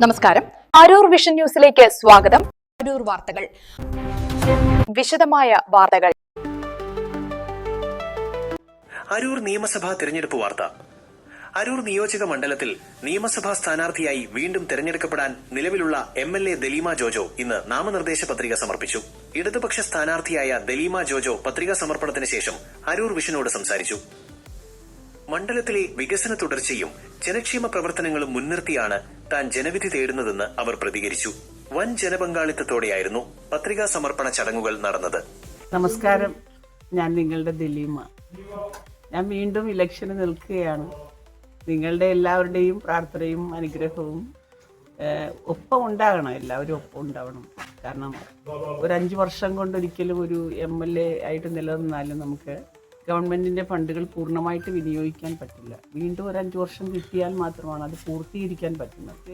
നമസ്കാരം. അരൂർ വിഷൻ ന്യൂസിലേക്ക് സ്വാഗതം. അരൂർ വാർത്തകൾ, വിശദമായ വാർത്തകൾ. അരൂർ നിയമസഭാ തെരഞ്ഞെടുപ്പ് വാർത്ത. അരൂർ നിയോജക മണ്ഡലത്തിൽ നിയമസഭാ സ്ഥാനാർത്ഥിയായി വീണ്ടും തെരഞ്ഞെടുക്കപ്പെടാൻ നിലവിലുള്ള MLA ദലീമ ജോജോ ഇന്ന് നാമനിർദ്ദേശ പത്രിക സമർപ്പിച്ചു. ഇടതുപക്ഷ സ്ഥാനാർത്ഥിയായ ദലീമ ജോജോ പത്രികാ സമർപ്പണത്തിന് ശേഷം അരൂർ വിഷനോട് സംസാരിച്ചു. മണ്ഡലത്തിലെ വികസന തുടർച്ചയും ജനക്ഷേമ പ്രവർത്തനങ്ങളും മുൻനിർത്തിയാണ് താൻ ജനവിധി തേടുന്നതെന്ന് അവർ പ്രതികരിച്ചു. വൻ ജനപങ്കാളിത്തത്തോടെയായിരുന്നു പത്രികാ സമർപ്പണ ചടങ്ങുകൾ നടന്നത്. നമസ്കാരം, ഞാൻ നിങ്ങളുടെ ദലീമ. ഞാൻ വീണ്ടും ഇലക്ഷന് നിൽക്കുകയാണ്. നിങ്ങളുടെ എല്ലാവരുടെയും പ്രാർത്ഥനയും അനുഗ്രഹവും ഒപ്പം ഉണ്ടാകണം. എല്ലാവരും ഒപ്പം ഉണ്ടാവണം. കാരണം ഒരു 5 വർഷം കൊണ്ടൊരിക്കലും ഒരു MLA ആയിട്ട് നിലനിന്നാലും നമുക്ക് ഗവൺമെന്റിന്റെ ഫണ്ടുകൾ പൂർണ്ണമായിട്ട് വിനിയോഗിക്കാൻ പറ്റില്ല. വീണ്ടും ഒരു 5 വർഷം കിട്ടിയാൽ മാത്രമാണ് അത് പൂർത്തീകരിക്കാൻ പറ്റുന്നത്.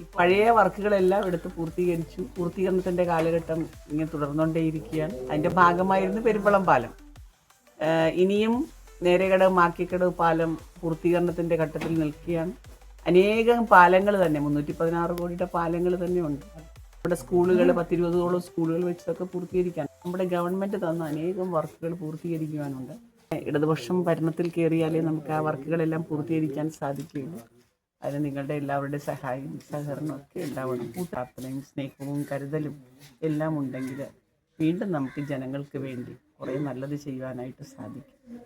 ഈ പഴയ വർക്കുകളെല്ലാം എടുത്ത് പൂർത്തീകരിച്ചു. പൂർത്തീകരണത്തിന്റെ കാലഘട്ടം ഇങ്ങനെ തുടർന്നുകൊണ്ടേയിരിക്കുകയാണ്. അതിന്റെ ഭാഗമായിരുന്നു പെരുമ്പളം പാലം. ഇനിയും നേരെക്കടവ് മാക്കിക്കടവ് പാലം പൂർത്തീകരണത്തിന്റെ ഘട്ടത്തിൽ നിൽക്കുകയാണ്. അനേകം പാലങ്ങൾ തന്നെ 316 കോടിയുടെ പാലങ്ങൾ തന്നെ ഉണ്ട്. നമ്മുടെ സ്കൂളുകൾ 10-20ഓളം സ്കൂളുകൾ വെച്ചതൊക്കെ പൂർത്തീകരിക്കാൻ നമ്മുടെ ഗവൺമെന്റ് തന്ന അനേകം വർക്കുകൾ പൂർത്തീകരിക്കുവാനുണ്ട്. ഇടതുപക്ഷം ഭരണത്തിൽ കയറിയാലേ നമുക്ക് ആ വർക്കുകളെല്ലാം പൂർത്തീകരിക്കാൻ സാധിക്കുകയുള്ളൂ. അതിന് നിങ്ങളുടെ എല്ലാവരുടെ സഹായവും സഹകരണവും ഒക്കെ ഉണ്ടാവണം. പ്രാർത്ഥനയും സ്നേഹവും കരുതലും എല്ലാം ഉണ്ടെങ്കിൽ വീണ്ടും നമുക്ക് ജനങ്ങൾക്ക് വേണ്ടി കുറേ നല്ലത് ചെയ്യുവാനായിട്ട് സാധിക്കും.